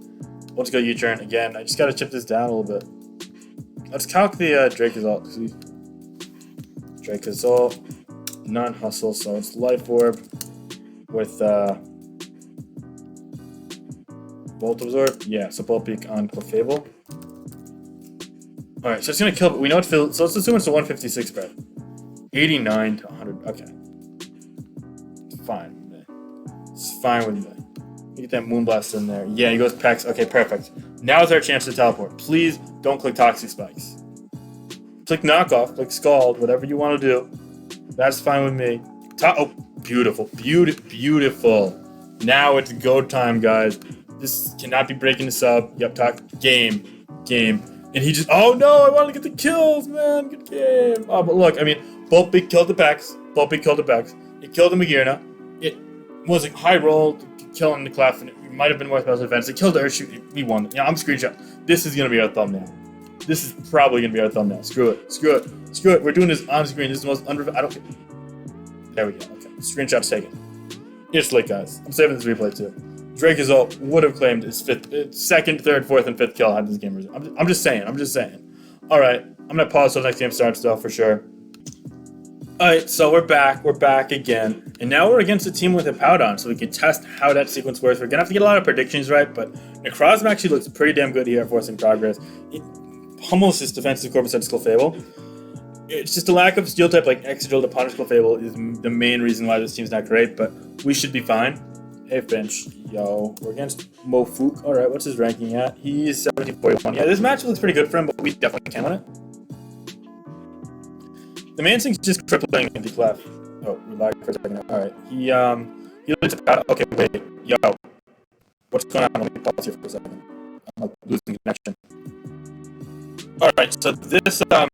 Let's go U-turn again. I just gotta chip this down a little bit. Let's calc the Dracozolt. Dracozolt, non-hustle, so it's Life Orb with Bolt Absorb. Yeah, so Bolt Peak on Clefable. Alright, so it's gonna kill, but we know it's filled, so let's assume it's a 156 spread. 89 to 100, okay. It's fine with me. It's fine with me. Get that Moonblast in there. Yeah, he goes Pex. Okay, perfect. Now is our chance to teleport. Please don't click Toxic Spikes. Click Knockoff, click Scald, whatever you want to do. That's fine with me. Oh, beautiful. Beautiful. Now it's go time, guys. This cannot be breaking the sub. Yep, talk. Game. And he just, oh no, I want to get the kills, man. Good game. Oh, but look, I mean, Bolt Big killed the Pex. It killed the Magirna. It was a high roll to kill him the Clef, and it might have been more special defense. It killed the Earthshoot. We won. Yeah, I'm screenshot. This is going to be our thumbnail. This is probably going to be our thumbnail. Screw it. We're doing this on screen. This is the most I don't care. There we go. Okay. Screenshot's taken. It's late, guys. I'm saving this replay too. Dracozolt would have claimed his second, third, fourth, and fifth kill had this game resumed. I'm just saying. All right, I'm gonna pause till the next game starts, though, for sure. All right, so we're back again, and now we're against a team with a Powdon, so we can test how that sequence works. We're gonna have to get a lot of predictions right, but Necrozma actually looks pretty damn good here at Forcing Progress. It pummels his defensive core besides Clefable. It's just a lack of steel type like Exegil to punish Clefable is the main reason why this team's not great, but we should be fine. Hey Finch, yo, we're against Mofook. Alright, what's his ranking at? He's 1741. Yeah, this match looks pretty good for him, but we definitely can win it. The main thing's just crippling the Clef. Oh, we lagged for a second. Alright, he looks about. Okay, wait, yo, what's going on? Let me pause here for a second. I'm like losing connection. Alright, so this, I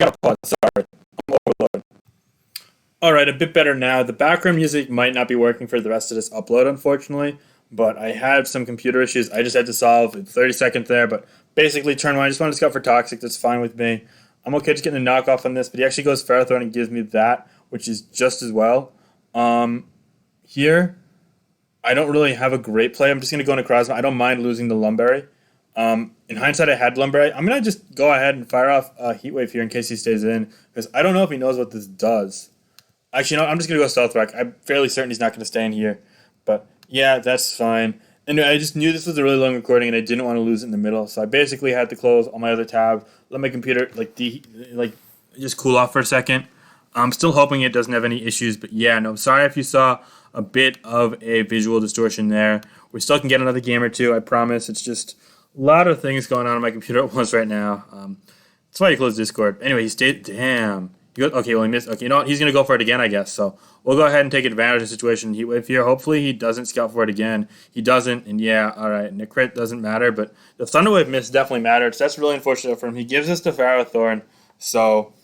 gotta pause, sorry. I'm overloaded. Alright, a bit better now. The background music might not be working for the rest of this upload, unfortunately, but I had some computer issues I just had to solve in 30 seconds there, but basically turn 1, I just wanted to scout for Toxic, that's fine with me. I'm okay just getting a knockoff on this, but he actually goes Ferrothorn and gives me that, which is just as well. Here, I don't really have a great play. I'm just going to go into Necrozma. I don't mind losing the Lumberry. In hindsight, I had Lumberry. I'm going to just go ahead and fire off a Heat Wave here in case he stays in, because I don't know if he knows what this does. Actually, no, I'm just going to go Stealth Rock. I'm fairly certain he's not going to stay in here. But, yeah, that's fine. And I just knew this was a really long recording, and I didn't want to lose it in the middle. So I basically had to close all my other tabs, let my computer, just cool off for a second. I'm still hoping it doesn't have any issues. But, yeah, no, sorry if you saw a bit of a visual distortion there. We still can get another game or two, I promise. It's just a lot of things going on my computer at once right now. That's why you closed Discord. Anyway, he stayed. Damn. Okay, well, he missed. Okay, you know what? He's going to go for it again, I guess. So we'll go ahead and take advantage of the situation. Heat Wave here. Hopefully he doesn't scout for it again. He doesn't, and yeah, all right. And the crit doesn't matter, but the Thunder Wave miss definitely mattered. So that's really unfortunate for him. He gives us the Ferrothorn. So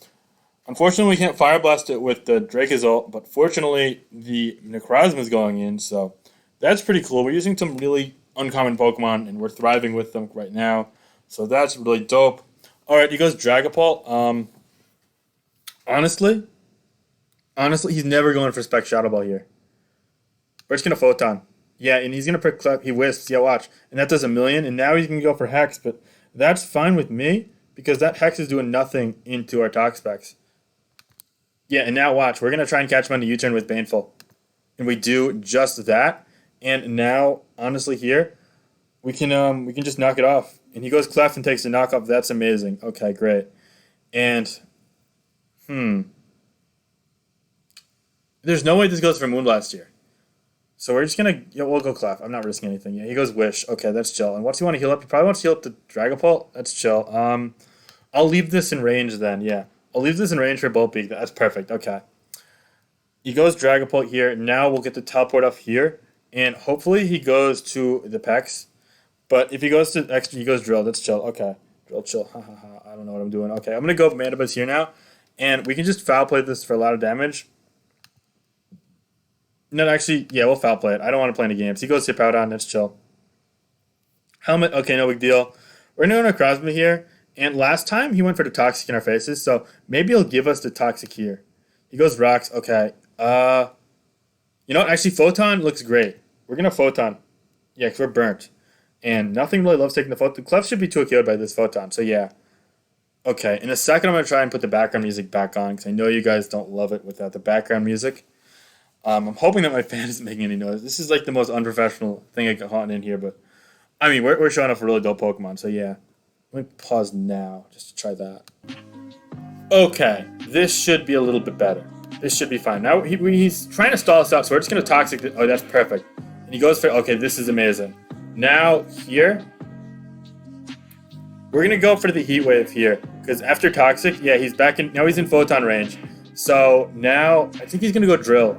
unfortunately, we can't Fire Blast it with the Dracozolt, but fortunately, the Necrozma is going in. So that's pretty cool. We're using some really uncommon Pokemon, and we're thriving with them right now. So that's really dope. All right, he goes Dragapult. Honestly, he's never going for Spec Shadow Ball here. We're just going to Photon. Yeah, and he's going to pick, he Wisps. Yeah, watch. And that does 1,000,000, and now he's going to go for Hex, but that's fine with me, because that Hex is doing nothing into our Tox Specs. Yeah, and now watch. We're going to try and catch him on the U-turn with Baneful. And we do just that. And now, honestly, here, we can just knock it off. And he goes Clef and takes the knockoff. That's amazing. Okay, great. And there's no way this goes for Moonblast here. So we're just going to... we'll go Clef. I'm not risking anything. Yeah, he goes Wish. Okay, that's chill. And what's he want to heal up? He probably wants to heal up the Dragapult. That's chill. I'll leave this in range then. Yeah, I'll leave this in range for Bolt Beak. That's perfect. Okay. He goes Dragapult here. Now we'll get the teleport off here. And hopefully he goes to the Pex. But if he goes to extra, he goes Drill. That's chill. Okay. Drill, chill. Ha ha ha. I don't know what I'm doing. Okay, I'm going to go Mandibuzz here now. And we can just foul play this for a lot of damage. No, actually, yeah, we'll foul play it. I don't want to play any games. He goes to Powdon. That's chill. Helmet. Okay, no big deal. We're going to go Necrozma here. And last time he went for the Toxic in our faces. So maybe he'll give us the Toxic here. He goes Rocks. Okay. You know what? Actually, Photon looks great. We're going to Photon. Yeah, because we're burnt. And nothing really loves taking the photon. Clef should be too killed by this photon, so yeah. Okay, in a second I'm going to try and put the background music back on, because I know you guys don't love it without the background music. I'm hoping that my fan isn't making any noise. This is like the most unprofessional thing I got in here, but I mean, we're showing off a really dope Pokemon, so yeah. Let me pause now, just to try that. Okay, this should be a little bit better. This should be fine. Now he's trying to stall us out, so we're just going to Toxic. Oh, that's perfect. And he goes for, okay, this is amazing. Now, here, we're going to go for the Heat Wave here. Because after Toxic, yeah, he's back in, now he's in Photon range. So now, I think he's going to go Drill.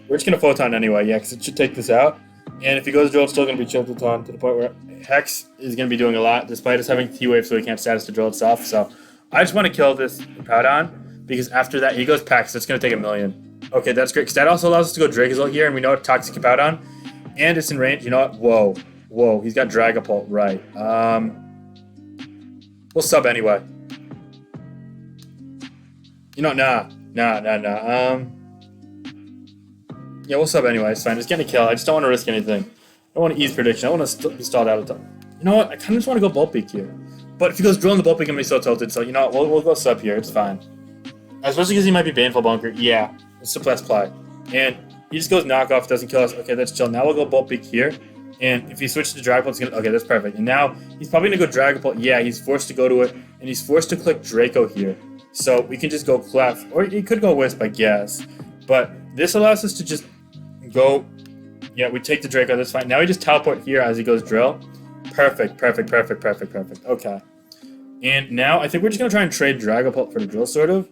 We're just going to Photon anyway, yeah, because it should take this out. And if he goes Drill, it's still going to be Chilled Photon to the point where Hex is going to be doing a lot, despite us having Heat Wave, so he can't status to Drill itself. So I just want to kill this Powdon, because after that, he goes Pack, so it's going to take 1,000,000. Okay, that's great, because that also allows us to go Dracozolt here, and we know it's Toxic Powdon. And it's in range, you know what? Whoa. Whoa, he's got Dragapult, right. We'll sub anyway. You know, nah. Yeah, we'll sub anyway, it's fine. Just getting a kill. I just don't want to risk anything. I don't want to ease prediction. I want to be stalled out of time. You know what? I kind of just want to go Bolt Peak here. But if he goes Drill in the Bolt Peak, I'm going to be so tilted. So, you know what? We'll go sub here. It's fine. Especially because he might be Baneful Bunker. Yeah. Let's apply. And he just goes Knockoff, doesn't kill us. Okay, that's chill. Now we'll go Bolt Peak here. And if he switches to Dragapult, it's going to... Okay, that's perfect. And now he's probably going to go Dragapult. Yeah, he's forced to go to it. And he's forced to click Draco here. So we can just go Clef. Or he could go Wisp, I guess. But this allows us to just go... Yeah, we take the Draco. That's fine. Now we just teleport here as he goes Drill. Perfect. Okay. And now I think we're just going to try and trade Dragapult for the Drill, sort of.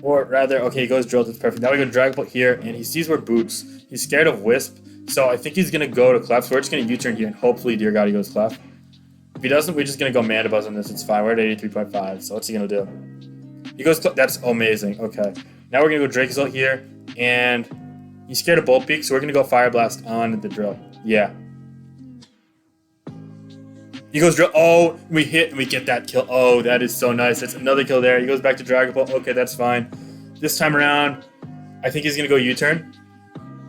Or rather, okay, he goes Drill. That's perfect. Now we go Dragapult here. And he sees we're Boots. He's scared of Wisp. So I think he's going to go to Clef. So we're just going to U-turn here. And hopefully, dear God, he goes Clef. If he doesn't, we're just going to go Mandibuzz on this. It's fine. We're at 83.5. So what's he going to do? He goes Clef. That's amazing. Okay. Now we're going to go Dracozolt here. And he's scared of Bolt Peak. So we're going to go Fire Blast on the Drill. Yeah. He goes Drill. Oh, we hit and we get that kill. Oh, that is so nice. That's another kill there. He goes back to Dragapult. Okay, that's fine. This time around, I think he's going to go U-turn.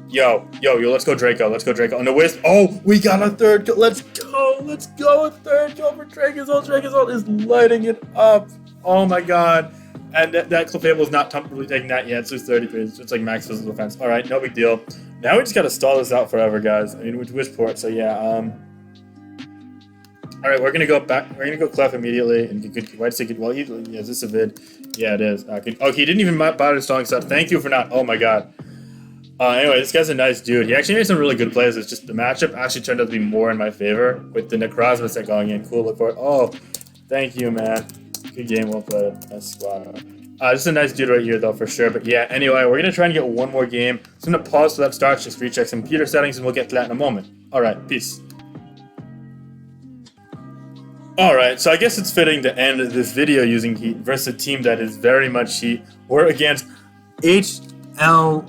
Yo, let's go Draco. And the Wisp. Oh, we got a third kill. Let's go. A third kill for Dracozolt. Dracozolt is lighting it up. Oh my God. And that Clefable is not comfortably taking that yet. So it's 33. It's like max physical defense. All right, no big deal. Now we just got to stall this out forever, guys. I mean, with Wisport. So yeah, all right, we're gonna go back. We're gonna go Clef immediately. And why did it? Well, is this a vid? Yeah, it is. Okay, he didn't even bother stalling stuff. Thank you for not. Oh my God. Anyway, this guy's a nice dude. He actually made some really good plays. It's just the matchup actually turned out to be more in my favor with the Necrozma set going in. Cool, look for it. Oh, thank you, man. Good game, well played. Nice squad. This is a nice dude right here, though, for sure. But yeah, anyway, we're gonna try and get one more game. So I'm gonna pause till that starts, just recheck some computer settings, and we'll get to that in a moment. All right, peace. Alright, so I guess it's fitting to end this video using Heat versus a team that is very much Heat. We're against HLT1B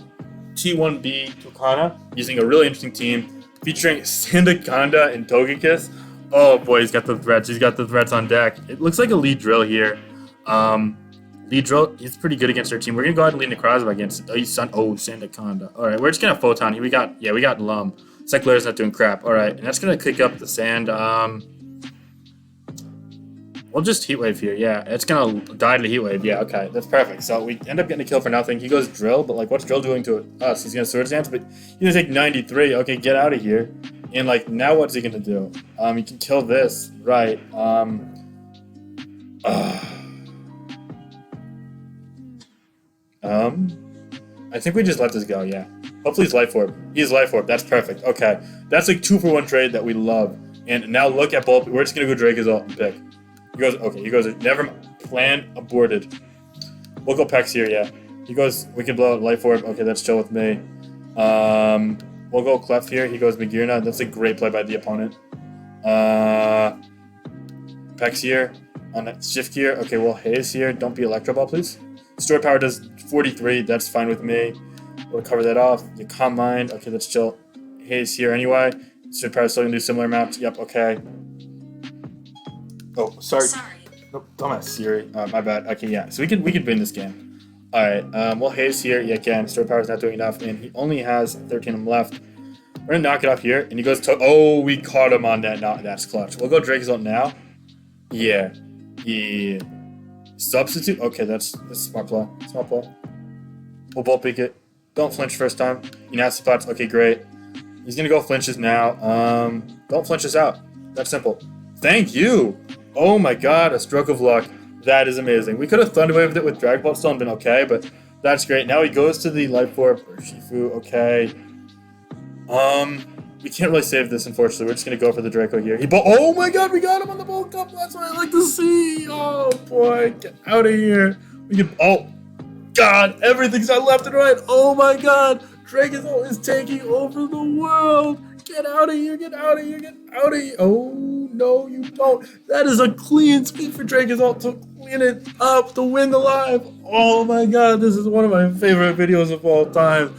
Tucana, using a really interesting team, featuring Sandaconda and Togekiss. Oh boy, he's got the threats on deck. It looks like a lead Drill here. Lead Drill, he's pretty good against our team. We're gonna go ahead and lead Necrozma against Sandaconda. Alright, we're just gonna Photon. We got Lum. Seculair's not doing crap. Alright, and that's gonna kick up the sand. We'll just Heat Wave here, yeah. It's gonna die to Heat Wave, yeah, okay. That's perfect. So we end up getting a kill for nothing. He goes Drill, but like, what's Drill doing to us? He's gonna Swords Dance, but he's gonna take 93. Okay, get out of here. And like, now what's he gonna do? He can kill this, right. I think we just let this go, yeah. Hopefully he's Life Orb. He's Life Orb, that's perfect. Okay, that's like 2-for-1 trade that we love. And now look at Bolt. We're just gonna go Dracozolt and pick. He goes, never mind. Plan aborted. We'll go Pex here, yeah. He goes, we can blow out Life Orb. Okay, that's chill with me. We'll go Clef here. He goes Magirna. That's a great play by the opponent. Pex here. On that Shift here. Okay, well, Haze here. Don't be Electro Ball, please. Store Power does 43. That's fine with me. We'll cover that off. You Calm Mind. Okay, that's chill. Haze here anyway. Store Power still gonna do similar amounts. Yep, okay. Oh, sorry. Nope, dumbass Siri. My bad. Okay, yeah. So we can win this game. All right. Well, Haze here. Yeah, again, Store Power's not doing enough, and he only has 13 of them left. We're gonna knock it off here, and he goes to. Oh, we caught him on that. Not that's clutch. We'll go Dracozolt now. Yeah. Substitute. Okay, that's smart play. Smart play. We'll bolt peek it. Don't flinch first time. You nasty spots. Okay, great. He's gonna go flinches now. Don't flinch us out. That's simple. Thank you. Oh my god, a stroke of luck. That is amazing. We could have thunderwaved it with Dracozolt still and been okay, but that's great. Now he goes to the Life Orb or Shifu. Okay. We can't really save this, unfortunately. We're just gonna go for the Draco here. Oh my god, we got him on the Bolt Cup. That's what I like to see. Oh boy, get out of here. Oh god, everything's on left and right. Oh my god, Dracozolt is taking over the world. Get out of here, get out of here, get out of here. Oh no, you don't. That is a clean sweep for Dracozolt to clean it up to win the live. Oh my god, this is one of my favorite videos of all time.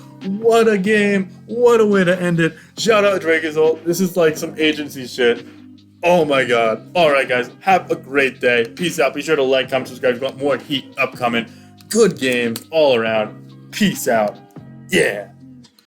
What a game. What a way to end it. Shout out Dracozolt. This is like some agency shit. Oh my god. Alright guys, have a great day. Peace out. Be sure to like, comment, subscribe if you want more heat upcoming. Good games all around. Peace out. Yeah.